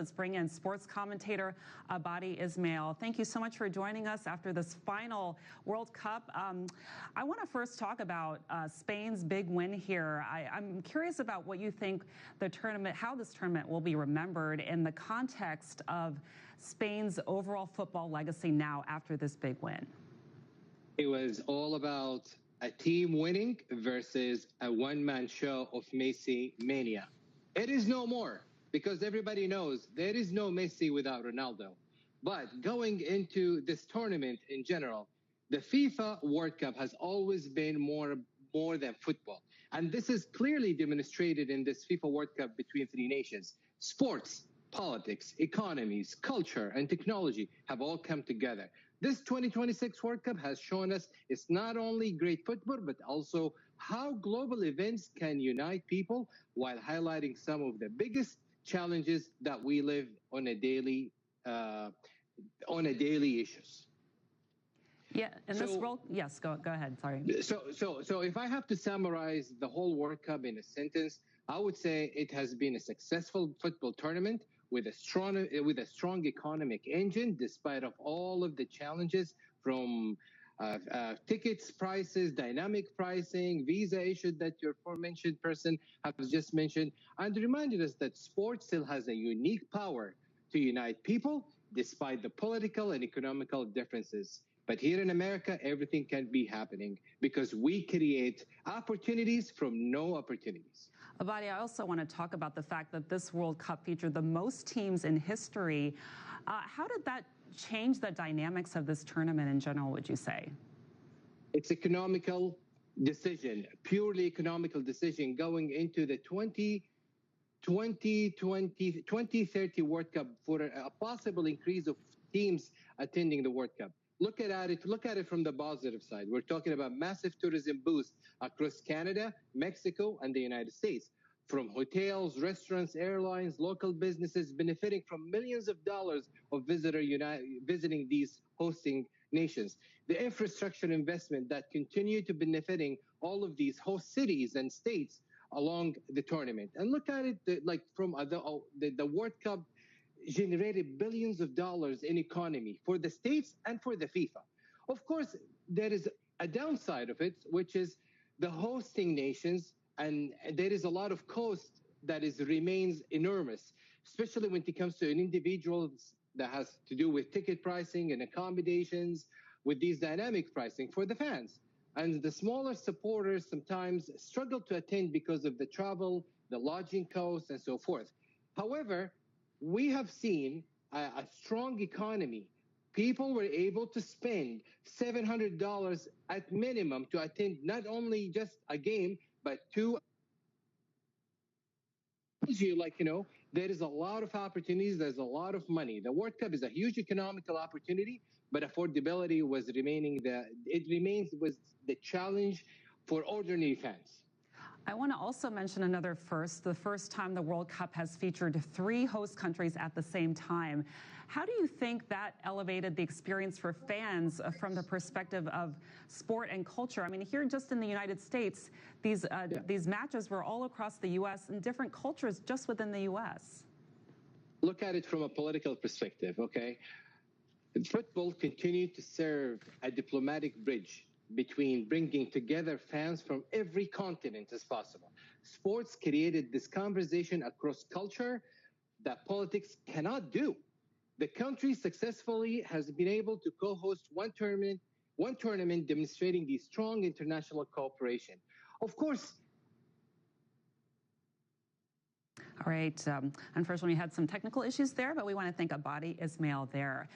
Let's bring in sports commentator Abadi Ismail. Thank you so much for joining us after this final World Cup. I want to first talk about Spain's big win here. I'm curious about what you think the tournament, how this tournament will be remembered in the context of Spain's overall football legacy now after this big win. It was all about a team winning versus a one-man show of Messi mania. It is no more, because everybody knows there is no Messi without Ronaldo. But going into this tournament in general, the FIFA World Cup has always been more than football. And this is clearly demonstrated in this FIFA World Cup between three nations. Sports, politics, economies, culture, and technology have all come together. This 2026 World Cup has shown us it's not only great football, but also how global events can unite people while highlighting some of the biggest challenges that we live on a daily issues. Yeah, and this role, yes, go ahead. Sorry. So if I have to summarize the whole World Cup in a sentence, I would say it has been a successful football tournament with a strong economic engine, despite of all of the challenges from tickets prices, dynamic pricing, visa issues that your aforementioned person has just mentioned, and reminded us that sports still has a unique power to unite people despite the political and economical differences. But here in America, everything can be happening because we create opportunities from no opportunities. Abadi, I also want to talk about the fact that this World Cup featured the most teams in history. How did that change the dynamics of this tournament in general, would you say? It's economical decision, purely economical decision going into the 2030 World Cup for a possible increase of teams attending the World Cup. Look at it from the positive side. We're talking about massive tourism boost across Canada, Mexico, and the United States. From hotels, restaurants, airlines, local businesses benefiting from millions of dollars of visitors visiting these hosting nations. The infrastructure investment that continue to benefiting all of these host cities and states along the tournament. And look at it like from the World Cup generated billions of dollars in economy for the states and for the FIFA. Of course, there is a downside of it, which is the hosting nations, and there is a lot of cost that remains enormous, especially when it comes to an individual that has to do with ticket pricing and accommodations with these dynamic pricing for the fans. And the smaller supporters sometimes struggle to attend because of the travel, the lodging costs, and so forth. However, we have seen a strong economy. People were able to spend $700 at minimum to attend not only just a game, but two. There is a lot of opportunities. There's a lot of money. The World Cup is a huge economical opportunity, but affordability remains the challenge for ordinary fans. I want to also mention another first, the first time the World Cup has featured three host countries at the same time. How do you think that elevated the experience for fans from the perspective of sport and culture? I mean, here just in the United States, these matches were all across the U.S. and different cultures just within the U.S. Look at it from a political perspective, okay? Football continued to serve a diplomatic bridge between bringing together fans from every continent as possible. Sports created this conversation across culture that politics cannot do. The country successfully has been able to co-host one tournament demonstrating the strong international cooperation. Of course. All right. Unfortunately, we had some technical issues there, but we want to thank Abadi Ismail there.